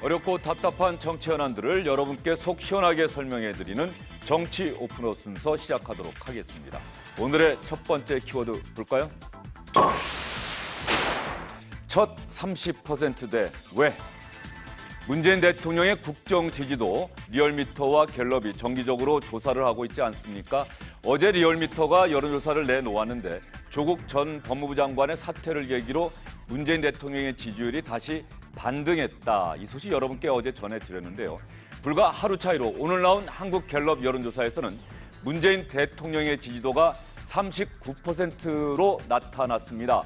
어렵고 답답한 정치 현안들을 여러분께 속 시원하게 설명해드리는 정치 오픈어 순서 시작하도록 하겠습니다. 오늘의 첫 번째 키워드 볼까요? 첫 30%대 왜? 문재인 대통령의 국정 지지도 리얼미터와 갤럽이 정기적으로 조사를 하고 있지 않습니까? 어제 리얼미터가 여론조사를 내놓았는데 조국 전 법무부 장관의 사퇴를 계기로 문재인 대통령의 지지율이 다시 반등했다. 이 소식 여러분께 어제 전해드렸는데요. 불과 하루 차이로 오늘 나온 한국갤럽 여론조사에서는 문재인 대통령의 지지도가 39%로 나타났습니다.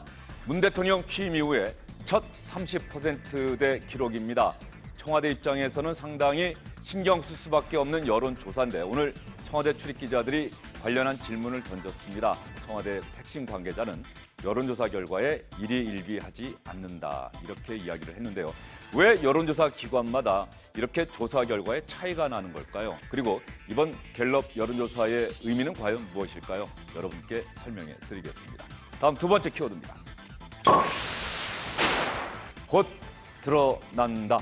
문 대통령 취임 이후에 첫 30%대 기록입니다. 청와대 입장에서는 상당히 신경 쓸 수밖에 없는 여론조사인데 오늘 청와대 출입기자들이 관련한 질문을 던졌습니다. 청와대 핵심 관계자는 여론조사 결과에 일희일비하지 않는다 이렇게 이야기를 했는데요. 왜 여론조사 기관마다 이렇게 조사 결과에 차이가 나는 걸까요? 그리고 이번 갤럽 여론조사의 의미는 과연 무엇일까요? 여러분께 설명해 드리겠습니다. 다음 두 번째 키워드입니다. 곧 드러난다.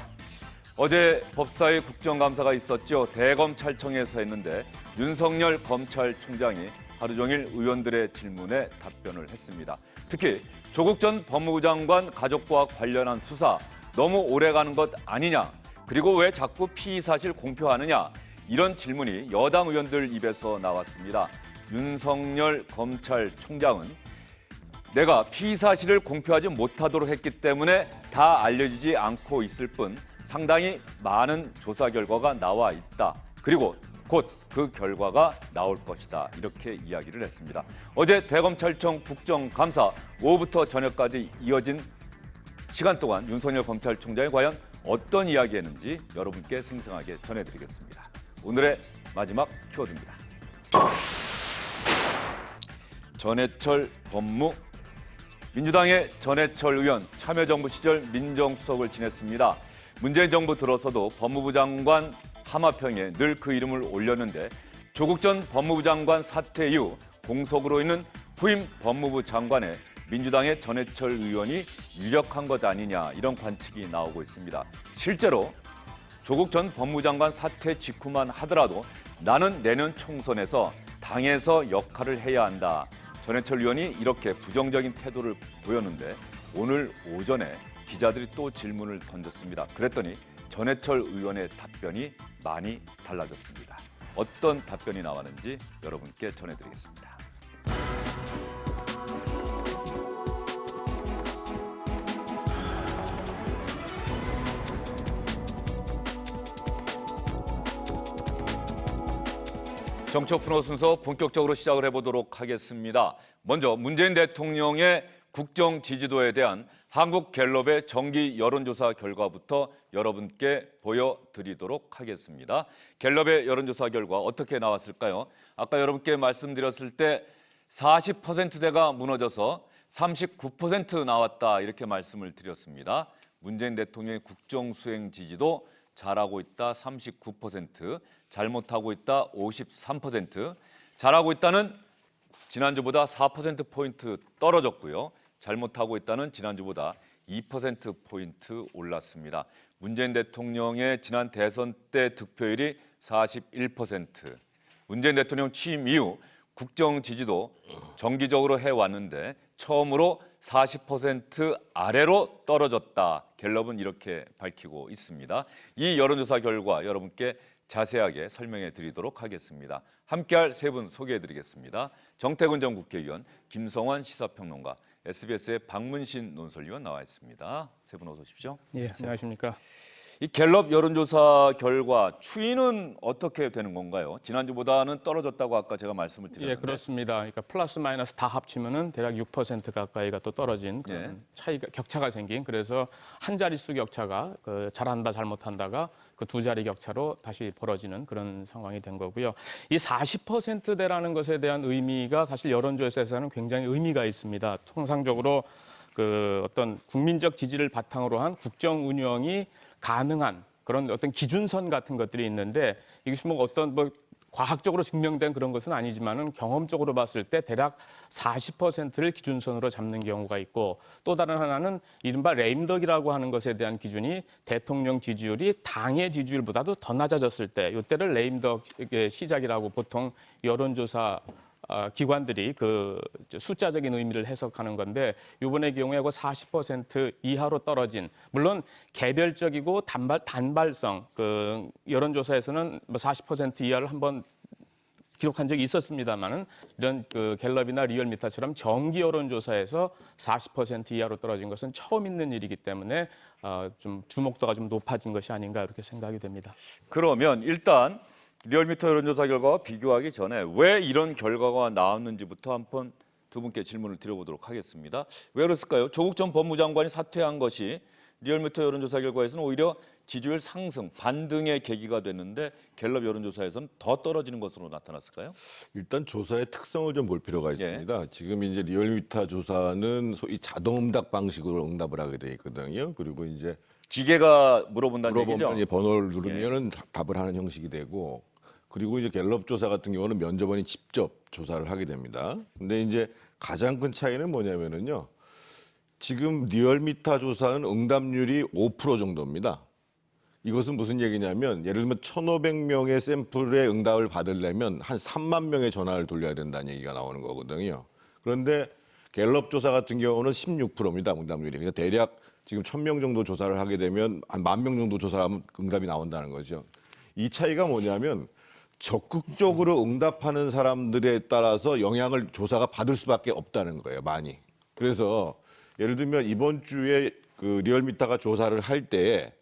어제 법사위 국정감사가 있었죠. 대검찰청에서 했는데 윤석열 검찰총장이 하루 종일 의원들의 질문에 답변을 했습니다. 특히 조국 전 법무부 장관 가족과 관련한 수사 너무 오래가는 것 아니냐, 그리고 왜 자꾸 피의 사실 공표하느냐, 이런 질문이 여당 의원들 입에서 나왔습니다. 윤석열 검찰총장은 내가 피의 사실을 공표하지 못하도록 했기 때문에 다 알려지지 않고 있을 뿐 상당히 많은 조사 결과가 나와 있다. 그리고 곧 그 결과가 나올 것이다. 이렇게 이야기를 했습니다. 어제 대검찰청 국정감사 오후부터 저녁까지 이어진 시간 동안 윤석열 검찰총장이 과연 어떤 이야기했는지 여러분께 생생하게 전해드리겠습니다. 오늘의 마지막 키워드입니다. 전해철 법무 민주당의 전해철 의원 참여정부 시절 민정수석을 지냈습니다. 문재인 정부 들어서도 법무부 장관 하마평에 늘 그 이름을 올렸는데 조국 전 법무부 장관 사퇴 이후 공석으로 있는 후임 법무부 장관에 민주당의 전해철 의원이 유력한 것 아니냐 이런 관측이 나오고 있습니다. 실제로 조국 전 법무부 장관 사퇴 직후만 하더라도 나는 내년 총선에서 당에서 역할을 해야 한다. 전해철 의원이 이렇게 부정적인 태도를 보였는데 오늘 오전에 기자들이 또 질문을 던졌습니다. 그랬더니 전해철 의원의 답변이 많이 달라졌습니다. 어떤 답변이 나왔는지 여러분께 전해드리겠습니다. 정치 오픈어 순서 본격적으로 시작을 해보도록 하겠습니다. 먼저 문재인 대통령의 국정 지지도에 대한 한국갤럽의 정기 여론조사 결과부터 여러분께 보여드리도록 하겠습니다. 갤럽의 여론조사 결과 어떻게 나왔을까요? 아까 여러분께 말씀드렸을 때 40%대가 무너져서 39% 나왔다 이렇게 말씀을 드렸습니다. 문재인 대통령의 국정 수행 지지도 잘하고 있다 39%, 잘못하고 있다 53%, 잘하고 있다는 지난주보다 4%포인트 떨어졌고요. 잘못하고 있다는 지난주보다 2%포인트 올랐습니다. 문재인 대통령의 지난 대선 때 득표율이 41%, 문재인 대통령 취임 이후 국정 지지도 정기적으로 해왔는데 처음으로 40% 아래로 떨어졌다. 갤럽은 이렇게 밝히고 있습니다. 이 여론조사 결과 여러분께 자세하게 설명해 드리도록 하겠습니다. 함께할 세 분 소개해 드리겠습니다. 정태근 전 국회의원, 김성환 시사평론가, SBS의 박문신 논설위원 나와 있습니다. 세 분 어서 오십시오. 예, 안녕하십니까. 이 갤럽 여론조사 결과 추이는 어떻게 되는 건가요? 지난주보다는 떨어졌다고 아까 제가 말씀을 드렸는데. 예, 그렇습니다. 그러니까 플러스 마이너스 다 합치면은 대략 6% 가까이가 또 떨어진 그런 차이가 격차가 생긴, 그래서 한 자릿수 격차가 그 잘한다 잘못한다가 그 두 자리 격차로 다시 벌어지는 그런 상황이 된 거고요. 이 40%대라는 것에 대한 의미가 사실 여론조사에서는 굉장히 의미가 있습니다. 통상적으로 그 어떤 국민적 지지를 바탕으로 한 국정 운영이 가능한 그런 어떤 기준선 같은 것들이 있는데 이것이 뭐 어떤 과학적으로 증명된 그런 것은 아니지만은 경험적으로 봤을 때 대략 40%를 기준선으로 잡는 경우가 있고, 또 다른 하나는 이른바 레임덕이라고 하는 것에 대한 기준이 대통령 지지율이 당의 지지율보다도 더 낮아졌을 때, 이때를 레임덕의 시작이라고 보통 여론조사 기관들이 그 숫자적인 의미를 해석하는 건데, 이번의 경우에 그 40% 이하로 떨어진, 물론 개별적이고 단발성 그 여론조사에서는 뭐 40% 이하를 한번 기록한 적이 있었습니다만은, 이런 그 갤럽이나 리얼미터처럼 정기 여론조사에서 40% 이하로 떨어진 것은 처음 있는 일이기 때문에 좀 주목도가 좀 높아진 것이 아닌가 이렇게 생각이 됩니다. 그러면 일단 리얼미터 여론조사 결과와 비교하기 전에 왜 이런 결과가 나왔는지부터 한번 두 분께 질문을 드려보도록 하겠습니다. 왜 그랬을까요? 조국 전 법무장관이 사퇴한 것이 리얼미터 여론조사 결과에서는 오히려 지지율 상승, 반등의 계기가 됐는데 갤럽 여론조사에서는 더 떨어지는 것으로 나타났을까요? 일단 조사의 특성을 좀 볼 필요가 있습니다. 지금 이제 리얼미터 조사는 소위 자동응답 방식으로 응답을 하게 돼 있거든요. 그리고 이제 기계가 물어본다는 얘기죠? 물어보면 이제 번호를 누르면은 답을 하는 형식이 되고, 그리고 이제 갤럽 조사 같은 경우는 면접원이 직접 조사를 하게 됩니다. 근데 이제 가장 큰 차이는 뭐냐면은요. 지금 리얼미터 조사는 응답률이 5% 정도입니다. 이것은 무슨 얘기냐면, 예를 들면 1,500명의 샘플의 응답을 받으려면 한 3만 명의 전화를 돌려야 된다는 얘기가 나오는 거거든요. 그런데 갤럽 조사 같은 경우는 16%입니다. 응답률이. 그러니까 대략 지금 1,000명 정도 조사를 하게 되면 한 10,000명 정도 조사하면 응답이 나온다는 거죠. 이 차이가 뭐냐면, 적극적으로 응답하는 사람들에 따라서 영향을 조사가 받을 수밖에 없다는 거예요, 많이. 그래서 예를 들면 이번 주에 그 리얼미터가 조사를 할 때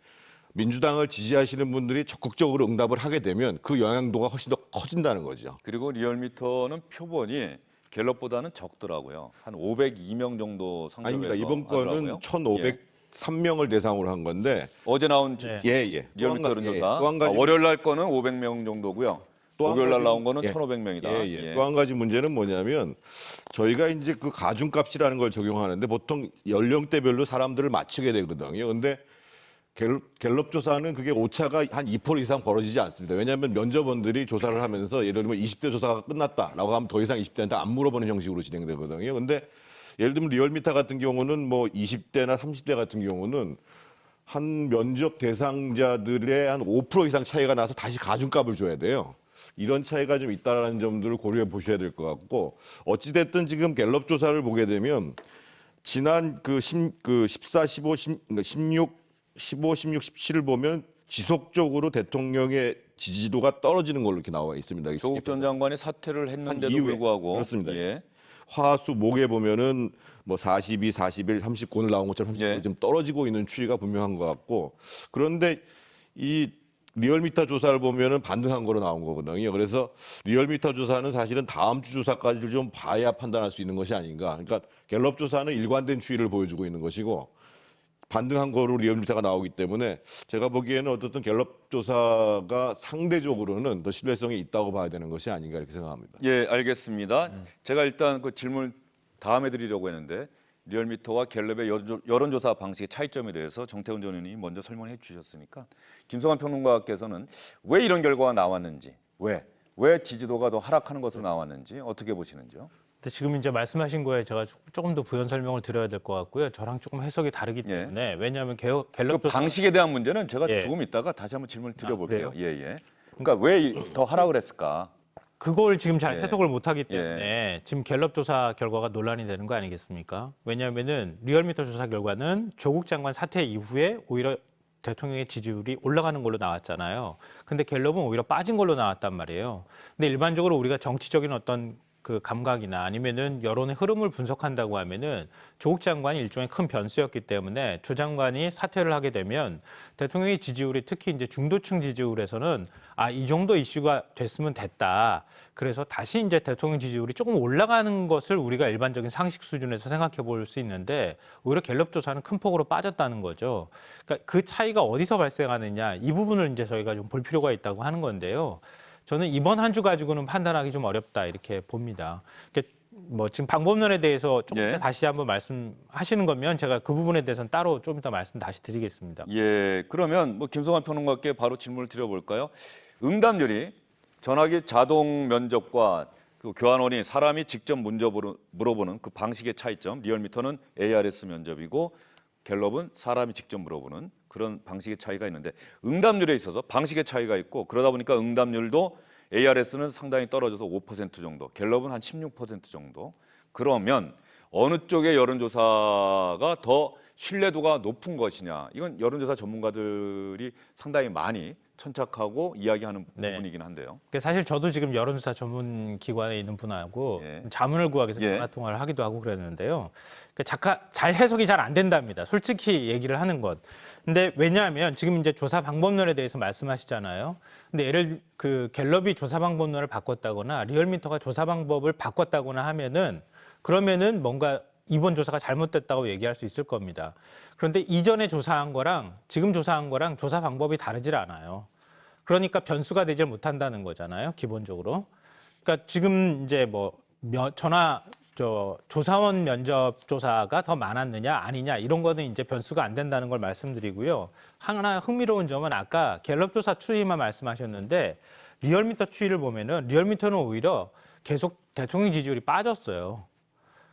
민주당을 지지하시는 분들이 적극적으로 응답을 하게 되면 그 영향도가 훨씬 더 커진다는 거죠. 그리고 리얼미터는 표본이 갤럽보다는 적더라고요. 한 502명 정도 상정해서 아닙니다. 이번 거는 1,503명을 대상으로 한 건데. 어제 나온 예. 리얼미터 여론조사. 또 한 가지 월요일 날 거는 500명 정도고요. 목요일 날 나온 거는 예. 1,500명이다. 또 한 가지 문제는 뭐냐면, 저희가 이제 그 가중값이라는 걸 적용하는데 보통 연령대별로 사람들을 맞추게 되거든요. 근데 갤럽 조사는 그게 오차가 한 2% 이상 벌어지지 않습니다. 왜냐하면 면접원들이 조사를 하면서 예를 들면 20대 조사가 끝났다라고 하면 더 이상 20대한테 안 물어보는 형식으로 진행되거든요. 근데 예를 들면 리얼미터 같은 경우는 뭐 20대나 30대 같은 경우는 한 면접 대상자들의 한 5% 이상 차이가 나서 다시 가중값을 줘야 돼요. 이런 차이가 좀 있다라는 점들을 고려해 보셔야 될 것 같고, 어찌됐든 지금 갤럽 조사를 보게 되면 지난 14, 15, 16, 17을 보면 지속적으로 대통령의 지지도가 떨어지는 걸로 이렇게 나와 있습니다. 조국 전 장관이 사퇴를 했는데도 이후에. 불구하고 그렇습니다. 예. 화수 목에 보면은 뭐 42, 41, 39늘 나온 것처럼 39 예. 좀 떨어지고 있는 추이가 분명한 것 같고, 그런데 이 리얼미터 조사를 보면은 반등한 거로 나온 거거든요. 그래서 리얼미터 조사는 사실은 다음 주 조사까지를 좀 봐야 판단할 수 있는 것이 아닌가. 그러니까 갤럽 조사는 일관된 추이를 보여주고 있는 것이고, 반등한 거로 리얼미터가 나오기 때문에 제가 보기에는 어떻든 갤럽 조사가 상대적으로는 더 신뢰성이 있다고 봐야 되는 것이 아닌가 이렇게 생각합니다. 예, 알겠습니다. 제가 일단 그 질문 다음에 드리려고 했는데 리얼미터와 갤럽의 여론조사 방식의 차이점에 대해서 정태훈 전 의원님이 먼저 설명해 주셨으니까 김성환 평론가께서는 왜 이런 결과가 나왔는지, 왜 지지도가 더 하락하는 것으로 나왔는지 어떻게 보시는지요? 근데 지금 이제 말씀하신 거에 제가 조금 더 부연 설명을 드려야 될 것 같고요. 저랑 조금 해석이 다르기 때문에 왜냐하면 그 갤럽 조사 방식에 대한 문제는 제가 예. 조금 있다가 다시 한번 질문을 드려볼게요. 그래요? 예. 그러니까 왜 더 하락을 했을까? 그걸 지금 잘 예. 해석을 못하기 때문에 지금 갤럽 조사 결과가 논란이 되는 거 아니겠습니까? 왜냐하면은 리얼미터 조사 결과는 조국 장관 사퇴 이후에 오히려 대통령의 지지율이 올라가는 걸로 나왔잖아요. 근데 갤럽은 오히려 빠진 걸로 나왔단 말이에요. 근데 일반적으로 우리가 정치적인 어떤 그 감각이나 아니면은 여론의 흐름을 분석한다고 하면은 조국 장관이 일종의 큰 변수였기 때문에 조 장관이 사퇴를 하게 되면 대통령의 지지율이 특히 이제 중도층 지지율에서는 이 정도 이슈가 됐으면 됐다. 그래서 다시 이제 대통령 지지율이 조금 올라가는 것을 우리가 일반적인 상식 수준에서 생각해 볼 수 있는데 오히려 갤럽 조사는 큰 폭으로 빠졌다는 거죠. 그러니까 그 차이가 어디서 발생하느냐 이 부분을 이제 저희가 좀 볼 필요가 있다고 하는 건데요. 저는 이번 한 주 가지고는 판단하기 좀 어렵다 이렇게 봅니다. 뭐 지금 방법론에 대해서 조금 예. 다시 한번 말씀하시는 거면 제가 그 부분에 대해서는 따로 좀 이따 말씀 다시 드리겠습니다. 예, 그러면 뭐 김성환 평론가께 바로 질문을 드려볼까요? 응답률이 전화기 자동 면접과 그 교환원이 사람이 직접 물어보는 그 방식의 차이점. 리얼미터는 ARS 면접이고 갤럽은 사람이 직접 물어보는 그런 방식의 차이가 있는데 응답률에 있어서 방식의 차이가 있고 그러다 보니까 응답률도 ARS는 상당히 떨어져서 5% 정도, 갤럽은 한 16% 정도. 그러면 어느 쪽의 여론조사가 더 신뢰도가 높은 것이냐. 이건 여론조사 전문가들이 상당히 많이 천착하고 이야기하는 네. 부분이긴 한데요. 사실 저도 지금 여론조사 전문 기관에 있는 분하고 예. 자문을 구하기 위해서 예. 전화 통화를 하기도 하고 그랬는데요. 잘 해석이 잘 안 된답니다. 솔직히 얘기를 하는 것. 근데 왜냐하면 지금 이제 조사 방법론에 대해서 말씀하시잖아요. 근데 그 갤럽이 조사 방법론을 바꿨다거나 리얼미터가 조사 방법을 바꿨다거나 하면은 그러면은 뭔가 이번 조사가 잘못됐다고 얘기할 수 있을 겁니다. 그런데 이전에 조사한 거랑 지금 조사한 거랑 조사 방법이 다르질 않아요. 그러니까 변수가 되질 못한다는 거잖아요, 기본적으로. 그러니까 지금 이제 뭐 조사원 면접 조사가 더 많았느냐 아니냐 이런 거는 이제 변수가 안 된다는 걸 말씀드리고요. 하나 흥미로운 점은 아까 갤럽 조사 추이만 말씀하셨는데 리얼미터 추이를 보면은 리얼미터는 오히려 계속 대통령 지지율이 빠졌어요.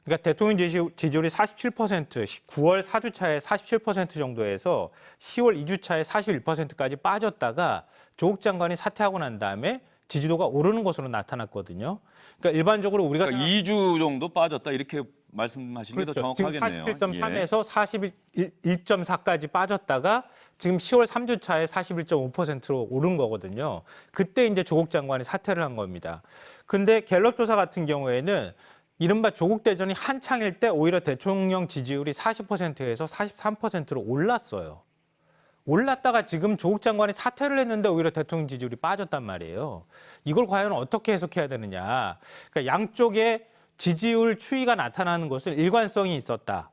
그러니까 대통령 지지율이 47%, 9월 4주차에 47% 정도에서 10월 2주차에 41%까지 빠졌다가 조국 장관이 사퇴하고 난 다음에 지지도가 오르는 것으로 나타났거든요. 그러니까 일반적으로 우리가 2주 정도 빠졌다 이렇게 말씀하시는 게 더 정확하겠네요. 지금 47.3에서 41.4까지 빠졌다가 지금 10월 3주차에 41.5%로 오른 거거든요. 그때 이제 조국 장관이 사퇴를 한 겁니다. 근데 갤럽 조사 같은 경우에는 이른바 조국 대전이 한창일 때 오히려 대통령 지지율이 40%에서 43%로 올랐어요. 올랐다가 지금 조국 장관이 사퇴를 했는데 오히려 대통령 지지율이 빠졌단 말이에요. 이걸 과연 어떻게 해석해야 되느냐. 그러니까 양쪽의 지지율 추이가 나타나는 것은 일관성이 있었다.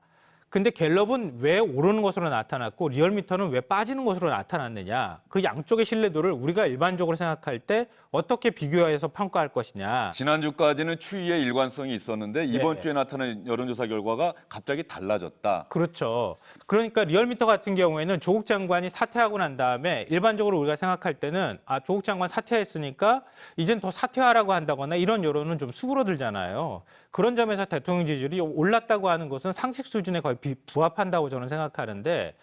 근데 갤럽은 왜 오르는 것으로 나타났고 리얼미터는 왜 빠지는 것으로 나타났느냐. 그 양쪽의 신뢰도를 우리가 일반적으로 생각할 때 어떻게 비교해서 평가할 것이냐. 지난주까지는 추이의 일관성이 있었는데 이번 네. 주에 나타난 여론조사 결과가 갑자기 달라졌다. 그렇죠. 그러니까 리얼미터 같은 경우에는 조국 장관이 사퇴하고 난 다음에 일반적으로 우리가 생각할 때는 조국 장관 사퇴했으니까 이젠 더 사퇴하라고 한다거나 이런 여론은 좀 수그러들잖아요. 그런 점에서 대통령 지지율이 올랐다고 하는 것은 상식 수준에 거의 부합한다고 저는 생각하는데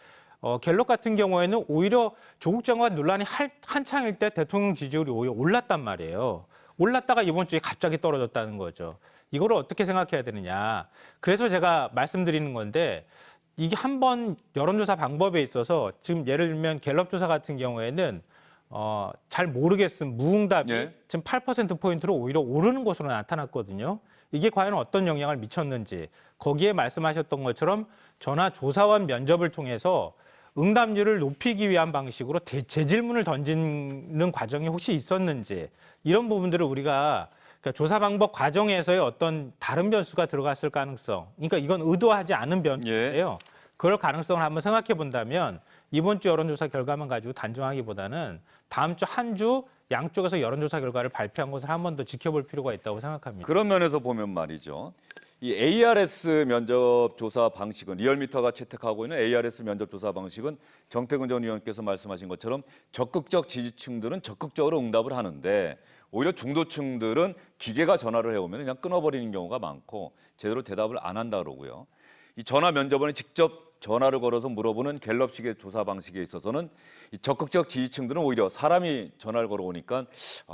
갤럽 같은 경우에는 오히려 조국 장관 논란이 한창일 때 대통령 지지율이 오히려 올랐단 말이에요. 올랐다가 이번 주에 갑자기 떨어졌다는 거죠. 이거를 어떻게 생각해야 되느냐. 그래서 제가 말씀드리는 건데 이게 한번 여론조사 방법에 있어서 지금 예를 들면 갤럽 조사 같은 경우에는 잘 모르겠음 무응답이 네. 지금 8%포인트로 오히려 오르는 것으로 나타났거든요. 이게 과연 어떤 영향을 미쳤는지 거기에 말씀하셨던 것처럼 전화 조사원 면접을 통해서 응답률을 높이기 위한 방식으로 재질문을 던지는 과정이 혹시 있었는지 이런 부분들을 우리가 그러니까 조사 방법 과정에서의 어떤 다른 변수가 들어갔을 가능성 그러니까 이건 의도하지 않은 변수예요. 그럴 가능성을 한번 생각해 본다면 이번 주 여론조사 결과만 가지고 단정하기보다는 다음 주 한 주 양쪽에서 여론조사 결과를 발표한 것을 한 번 더 지켜볼 필요가 있다고 생각합니다. 그런 면에서 보면 말이죠. 이 ARS 면접 조사 방식은 리얼미터가 채택하고 있는 ARS 면접 조사 방식은 정태근 전 의원께서 말씀하신 것처럼 적극적 지지층들은 적극적으로 응답을 하는데 오히려 중도층들은 기계가 전화를 해오면 그냥 끊어버리는 경우가 많고 제대로 대답을 안 한다 그러고요. 이 전화 면접원이 직접 전화를 걸어서 물어보는 갤럽식의 조사 방식에 있어서는 이 적극적 지지층들은 오히려 사람이 전화를 걸어오니까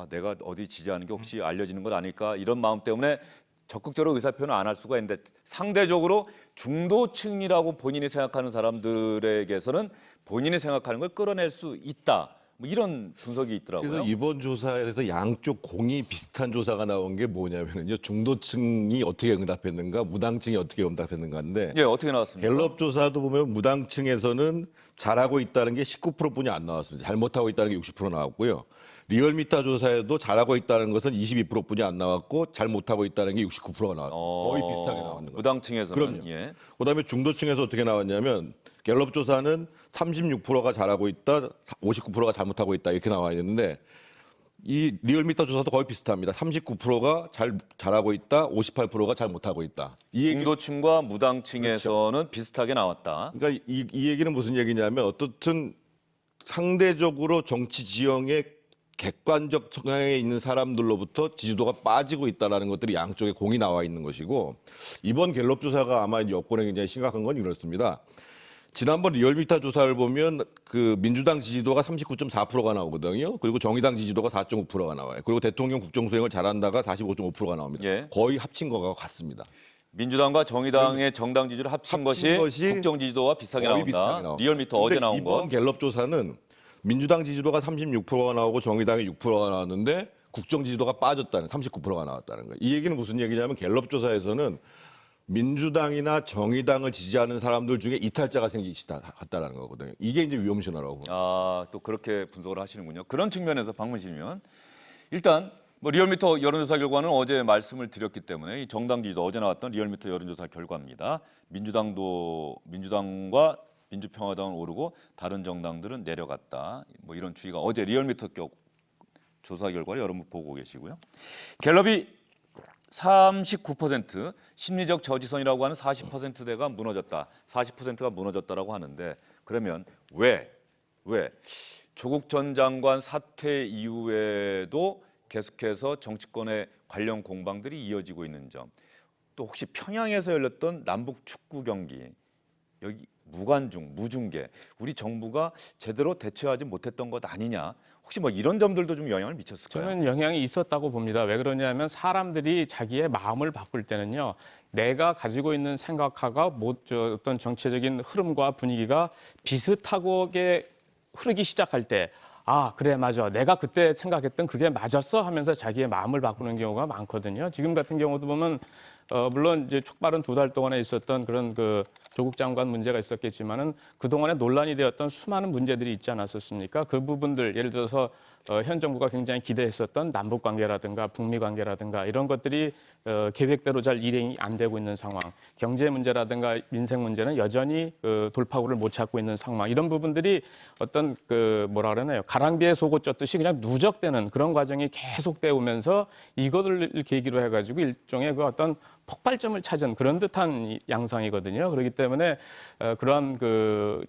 내가 어디 지지하는 게 혹시 알려지는 것 아닐까 이런 마음 때문에 적극적으로 의사표현을 안 할 수가 있는데 상대적으로 중도층이라고 본인이 생각하는 사람들에게서는 본인이 생각하는 걸 끌어낼 수 있다. 뭐 이런 분석이 있더라고요. 그래서 이번 조사에서 양쪽 공이 비슷한 조사가 나온 게 뭐냐면요. 중도층이 어떻게 응답했는가, 무당층이 어떻게 응답했는가인데 예, 어떻게 나왔습니까? 갤럽 조사도 보면 무당층에서는 잘하고 있다는 게 19%뿐이 안 나왔습니다. 잘못하고 있다는 게 60% 나왔고요. 리얼미터 조사에도 잘하고 있다는 것은 22%뿐이 안 나왔고 잘못하고 있다는 게 69%가 나왔습니다. 거의 비슷하게 나왔는 거예요. 무당층에서는 그럼요. 예. 그다음에 중도층에서 어떻게 나왔냐면 갤럽 조사는 36%가 잘하고 있다, 59%가 잘못하고 있다 이렇게 나와 있는데 이 리얼미터 조사도 거의 비슷합니다. 39%가 잘하고 있다, 58%가 잘못하고 있다. 이 얘기, 중도층과 무당층에서는 비슷하게 나왔다. 그러니까 이 얘기는 무슨 얘기냐면 어떻든 상대적으로 정치 지형의 객관적 성향에 있는 사람들로부터 지지도가 빠지고 있다라는 것들이 양쪽에 공이 나와 있는 것이고 이번 갤럽 조사가 아마 여권에 굉장히 심각한 건 이렇습니다. 지난번 리얼미터 조사를 보면 그 민주당 지지도가 39.4%가 나오거든요. 그리고 정의당 지지도가 4.9%가 나와요. 그리고 대통령 국정수행을 잘한다가 45.5%가 나옵니다. 예. 거의 합친 거가 같습니다. 민주당과 정의당의 정당 지지를 합친 것이 국정 지지도와 비슷하게 거의 나온다. 비슷하게 나옵니다. 리얼미터 어제 근데 나온 거. 이번 갤럽 조사는 민주당 지지도가 36%가 나오고 정의당이 6%가 나왔는데 국정 지지도가 빠졌다는 39%가 나왔다는 거예요. 이 얘기는 무슨 얘기냐면 갤럽 조사에서는 민주당이나 정의당을 지지하는 사람들 중에 이탈자가 생기시다라는 거거든요. 이게 이제 위험 신호라고. 아, 또 그렇게 분석을 하시는군요. 그런 측면에서 박문실이면 일단 뭐 리얼미터 여론조사 결과는 어제 말씀을 드렸기 때문에 이 정당 지지도 어제 나왔던 리얼미터 여론조사 결과입니다. 민주당과 민주평화당은 오르고 다른 정당들은 내려갔다. 뭐 이런 추이가 어제 리얼미터 조사 결과를 여러분 보고 계시고요. 갤럽이 39% 심리적 저지선이라고 하는 40%대가 무너졌다. 40%가 무너졌다라고 하는데 그러면 왜 조국 전 장관 사퇴 이후에도 계속해서 정치권의 관련 공방들이 이어지고 있는 점, 또 혹시 평양에서 열렸던 남북 축구 경기 여기 무관중, 무중계 우리 정부가 제대로 대처하지 못했던 것 아니냐? 혹시 뭐 이런 점들도 좀 영향을 미쳤을까요? 저는 영향이 있었다고 봅니다. 왜 그러냐면 사람들이 자기의 마음을 바꿀 때는요. 내가 가지고 있는 생각하고 어떤 정치적인 흐름과 분위기가 비슷하게 흐르기 시작할 때 아, 그래, 맞아. 내가 그때 생각했던 그게 맞았어 하면서 자기의 마음을 바꾸는 경우가 많거든요. 지금 같은 경우도 보면 물론 이제 촉발은 2달 동안에 있었던 그런 그 조국 장관 문제가 있었겠지만은 그동안에 논란이 되었던 수많은 문제들이 있지 않았었습니까? 그 부분들 예를 들어서 현 정부가 굉장히 기대했었던 남북 관계라든가 북미 관계라든가 이런 것들이 계획대로 잘 일행이 안 되고 있는 상황, 경제 문제라든가 민생 문제는 여전히 돌파구를 못 찾고 있는 상황, 이런 부분들이 어떤 그 뭐라 그러나요? 가랑비에 속옷 젖듯이 그냥 누적되는 그런 과정이 계속돼 오면서 이거를 계기로 해가지고 일종의 그 어떤 폭발점을 찾은 그런 듯한 양상이거든요. 그렇기 때문에 그러한 그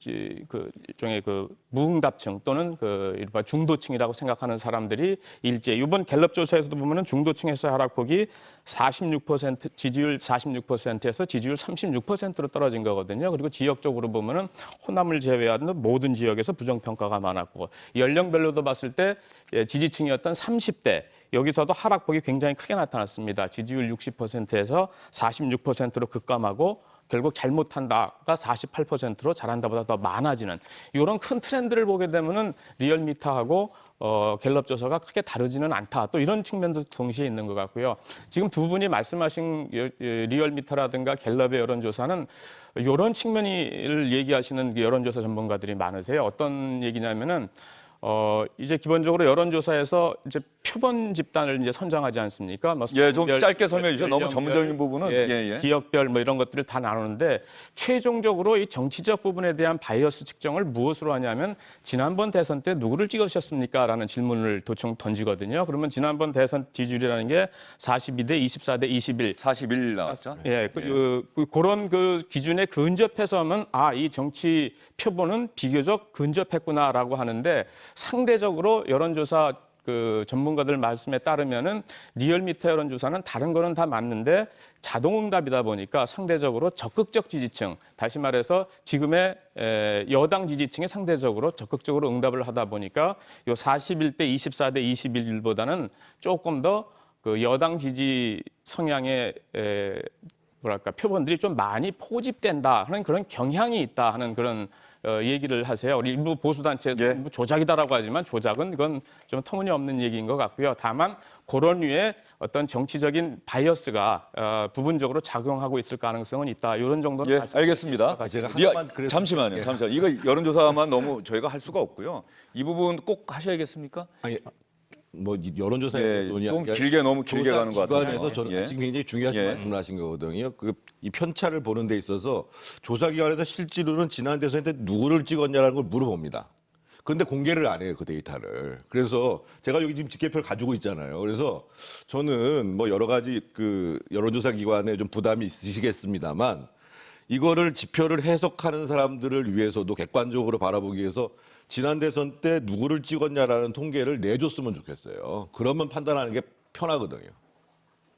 일종의 그 무응답층 또는 그 이른바 중도층이라고 생각하는 사람들이 일제 이번 갤럽 조사에서도 보면은 중도층에서 하락폭이 46% 지지율 46%에서 지지율 36%로 떨어진 거거든요. 그리고 지역적으로 보면은 호남을 제외하는 모든 지역에서 부정평가가 많았고 연령별로도 봤을 때 지지층이었던 30대 여기서도 하락폭이 굉장히 크게 나타났습니다. 지지율 60%에서 46%로 급감하고 결국 잘못한다가 48%로 잘한다보다 더 많아지는 이런 큰 트렌드를 보게 되면은 리얼미터하고 갤럽 조사가 크게 다르지는 않다. 또 이런 측면도 동시에 있는 것 같고요. 지금 두 분이 말씀하신 리얼미터라든가 갤럽의 여론조사는 이런 측면을 얘기하시는 여론조사 전문가들이 많으세요. 어떤 얘기냐면은 이제 기본적으로 여론조사에서 이제 표본 집단을 이제 선정하지 않습니까? 뭐 예, 좀 짧게 설명해 주세요. 너무 전문적인 부분은 예. 지역별 뭐 이런 것들을 다 나누는데 최종적으로 이 정치적 부분에 대한 바이어스 측정을 무엇으로 하냐면 지난번 대선 때 누구를 찍으셨습니까? 라는 질문을 도청 던지거든요. 그러면 지난번 대선 지지율이라는 게 42대 24대 21. 41 나왔죠. 예, 그런 그 기준에 근접해서 하면 이 정치 표본은 비교적 근접했구나라고 하는데 상대적으로 여론조사 그 전문가들 말씀에 따르면은 리얼미터 여론조사는 다른 거는 다 맞는데 자동응답이다 보니까 상대적으로 적극적 지지층, 다시 말해서 지금의 여당 지지층이 상대적으로 적극적으로 응답을 하다 보니까 요 41대 24대 21보다는 조금 더 그 여당 지지 성향의 뭐랄까 표본들이 좀 많이 포집된다 하는 그런 경향이 있다 하는 그런 얘기를 하세요. 우리 일부 보수단체에서 예. 조작이다라고 하지만 조작은 이건 좀 터무니없는 얘기인 것 같고요. 다만 그런 류의 어떤 정치적인 바이어스가 부분적으로 작용하고 있을 가능성은 있다. 이런 정도는 예, 알겠습니다. 제가 하나만 그래서- 잠시만요. 이거 여론조사만 너무 저희가 할 수가 없고요. 이 부분 꼭 하셔야겠습니까? 아니, 뭐 여론조사에 예, 논의한 좀 게 너무 길게 가는 것 같아서. 기관에서 저는 예. 지금 굉장히 중요하신 예. 말씀을 하신 거거든요. 이 편차를 보는 데 있어서 조사기관에서 실제로는 지난 대선 때 누구를 찍었냐라는 걸 물어봅니다. 그런데 공개를 안 해요, 그 데이터를. 그래서 제가 여기 지금 집계표를 가지고 있잖아요. 그래서 저는 뭐 여러 가지 그 여론조사 기관에 좀 부담이 있으시겠습니다만 이거를 지표를 해석하는 사람들을 위해서도 객관적으로 바라보기 위해서 지난 대선 때 누구를 찍었냐라는 통계를 내줬으면 좋겠어요. 그러면 판단하는 게 편하거든요.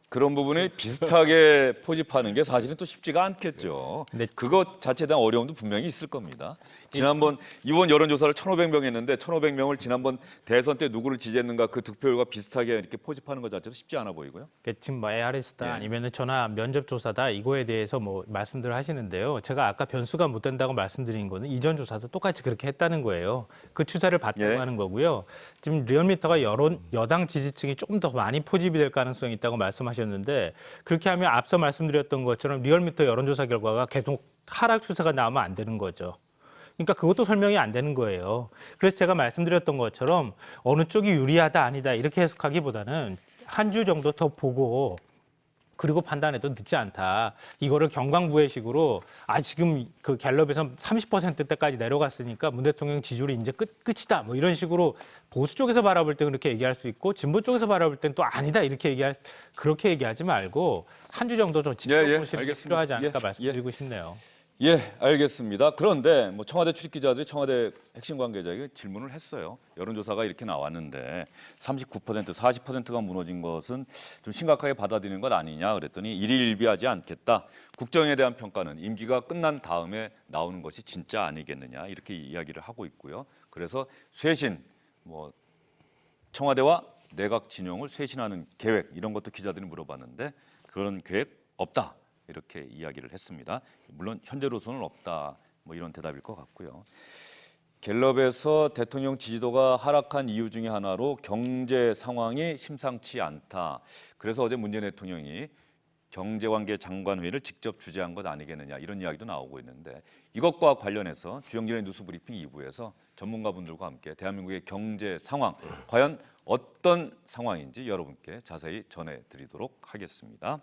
그런 부분이 비슷하게 포집하는 게 사실은 또 쉽지가 않겠죠. 네. 그것 자체에 대한 어려움도 분명히 있을 겁니다. 지난번 이번 여론조사를 1,500명 했는데 1,500명을 지난번 대선 때 누구를 지지했는가 그 득표율과 비슷하게 이렇게 포집하는 것 자체도 쉽지 않아 보이고요. 지금 뭐 ARS다 예. 아니면은 전화 면접 조사다 이거에 대해서 뭐 말씀들을 하시는데요. 제가 아까 변수가 못 된다고 말씀드린 거는 이전 조사도 똑같이 그렇게 했다는 거예요. 그 추세를 봤다고 예. 하는 거고요. 지금 리얼미터가 여당 지지층이 조금 더 많이 포집이 될 가능성이 있다고 말씀하셨는데 그렇게 하면 앞서 말씀드렸던 것처럼 리얼미터 여론조사 결과가 계속 하락 추세가 나오면 안 되는 거죠. 그러니까 그것도 설명이 안 되는 거예요. 그래서 제가 말씀드렸던 것처럼 어느 쪽이 유리하다 아니다 이렇게 해석하기보다는 한 주 정도 더 보고 그리고 판단해도 늦지 않다. 이거를 경강부회식으로 지금 그 갤럽에서 30%대까지 내려갔으니까 문 대통령 지지율이 이제 끝이다. 뭐 이런 식으로 보수 쪽에서 바라볼 때 그렇게 얘기할 수 있고 진보 쪽에서 바라볼 땐 또 아니다 이렇게 그렇게 얘기하지 말고 한 주 정도 더 지켜보시는 게 알겠습니다. 필요하지 않을까 예, 말씀드리고 싶네요. 예, 알겠습니다. 그런데 뭐 청와대 출입 기자들이 청와대 핵심 관계자에게 질문을 했어요. 여론조사가 이렇게 나왔는데 39%, 40%가 무너진 것은 좀 심각하게 받아들이는 것 아니냐 그랬더니 일희일비하지 않겠다. 국정에 대한 평가는 임기가 끝난 다음에 나오는 것이 진짜 아니겠느냐 이렇게 이야기를 하고 있고요. 그래서 쇄신, 뭐 청와대와 내각 진영을 쇄신하는 계획 이런 것도 기자들이 물어봤는데 그런 계획 없다. 이렇게 이야기를 했습니다. 물론 현재로서는 없다. 뭐 이런 대답일 것 같고요. 갤럽에서 대통령 지지도가 하락한 이유 중에 하나로 경제 상황이 심상치 않다. 그래서 어제 문재인 대통령이 경제관계 장관회의를 직접 주재한 것 아니겠느냐 이런 이야기도 나오고 있는데 이것과 관련해서 주영진의 뉴스브리핑 2부에서 전문가분들과 함께 대한민국의 경제 상황 과연 어떤 상황인지 여러분께 자세히 전해드리도록 하겠습니다.